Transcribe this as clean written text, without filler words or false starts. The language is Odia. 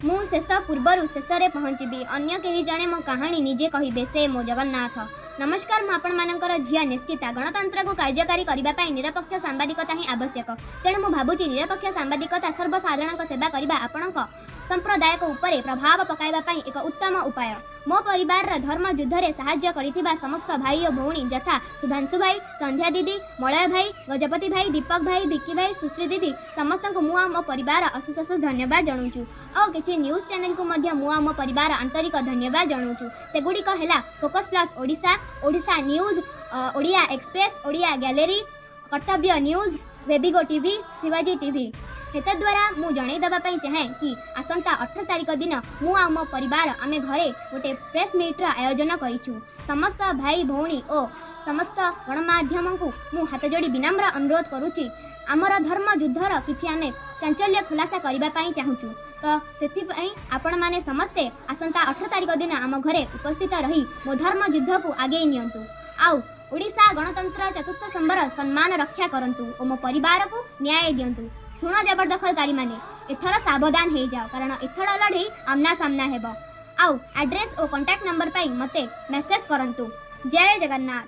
ମୁଁ ଶେଷ ପୂର୍ବରୁ ଶେଷରେ ପହଞ୍ଚିବି। ଅନ୍ୟ କେହି ଜଣେ ମୋ କାହାଣୀ ନିଜେ କହିବେ, ସେ ମୋ ଜଗନ୍ନାଥ। ନମସ୍କାର, ମୁଁ ଆପଣମାନଙ୍କର ଝିଅ ନିଶ୍ଚିତା। ଗଣତନ୍ତ୍ରକୁ କାର୍ଯ୍ୟକାରୀ କରିବା ପାଇଁ ନିରପେକ୍ଷ ସାମ୍ବାଦିକତା ହିଁ ଆବଶ୍ୟକ। ତେଣୁ ମୁଁ ଭାବୁଛି ନିରପେକ୍ଷ ସାମ୍ବାଦିକତା ସର୍ବସାଧାରଣଙ୍କ ସେବା କରିବା ଆପଣଙ୍କ ସମ୍ପ୍ରଦାୟକ ଉପରେ ପ୍ରଭାବ ପକାଇବା ପାଇଁ ଏକ ଉତ୍ତମ ଉପାୟ। ମୋ ପରିବାରର ଧର୍ମ ଯୁଦ୍ଧରେ ସାହାଯ୍ୟ କରିଥିବା ସମସ୍ତ ଭାଇ ଓ ଭଉଣୀ ଯଥା ସୁଧାଂଶୁ ଭାଇ, ସନ୍ଧ୍ୟା ଦିଦି, ମଳୟ ଭାଇ, ଗଜପତି ଭାଇ, ଦୀପକ ଭାଇ, ବିକି ଭାଇ, ସୁଶ୍ରୀ ଦିଦି ସମସ୍ତଙ୍କୁ ମୁଁ ଆଉ ମୋ ପରିବାର ଅଶେଷ ଧନ୍ୟବାଦ ଜଣାଉଛୁ। ଆଉ କିଛି ନ୍ୟୁଜ୍ ଚ୍ୟାନେଲକୁ ମଧ୍ୟ ମୁଁ ଆଉ ମୋ ପରିବାର ଆନ୍ତରିକ ଧନ୍ୟବାଦ ଜଣାଉଛୁ। ସେଗୁଡ଼ିକ ହେଲା focus plus Odisha, Odisha news, Odia express, Odia gallery, କର୍ତ୍ତବ୍ୟ ନ୍ୟୁଜ୍, ବେବିଗୋ ଟିଭି, ଶିବାଜୀ ଟିଭି। ହେତଦ୍ୱାରା ମୁଁ ଜଣାଇ ଦେବା ପାଇଁ ଚାହେଁ କି ଆସନ୍ତା 18 ତାରିଖ ଦିନ ମୁଁ ଆଉ ମୋ ପରିବାର ଆମେ ଘରେ ଗୋଟେ ପ୍ରେସ୍ ମିଟ୍ର ଆୟୋଜନ କରିଛୁ। ସମସ୍ତ ଭାଇ ଭଉଣୀ ଓ ସମସ୍ତ ଗଣମାଧ୍ୟମଙ୍କୁ ମୁଁ ହାତ ଯୋଡ଼ି ବିନମ୍ର ଅନୁରୋଧ କରୁଛି, ଆମର ଧର୍ମ ଯୁଦ୍ଧର କିଛି ଆମେ ଚାଞ୍ଚଲ୍ୟ ଖୁଲାସା କରିବା ପାଇଁ ଚାହୁଁଛୁ। ତ ସେଥିପାଇଁ ଆପଣମାନେ ସମସ୍ତେ ଆସନ୍ତା 18 ତାରିଖ ଦିନ ଆମ ଘରେ ଉପସ୍ଥିତ ରହି ମୋ ଧର୍ମ ଯୁଦ୍ଧକୁ ଆଗେଇ ନିଅନ୍ତୁ। ଆଉ ଓଡ଼ିଶା ଗଣତନ୍ତ୍ର ଚତୁର୍ଥ ସ୍ତମ୍ଭର ସମ୍ମାନ ରକ୍ଷା କରନ୍ତୁ ଓ ମୋ ପରିବାରକୁ ନ୍ୟାୟ ଦିଅନ୍ତୁ। ଶୁଣ ଜବରଦଖଲକାରୀମାନେ, ଏଥର ସାବଧାନ ହେଇଯାଅ, କାରଣ ଏଥର ଲଢ଼େଇ ଆମ୍ନା ସାମ୍ନା ହେବ। ଆଉ ଆଡ୍ରେସ୍ ଓ କଣ୍ଟାକ୍ଟ ନମ୍ବର ପାଇଁ ମୋତେ ମେସେଜ୍ କରନ୍ତୁ। ଜୟ ଜଗନ୍ନାଥ।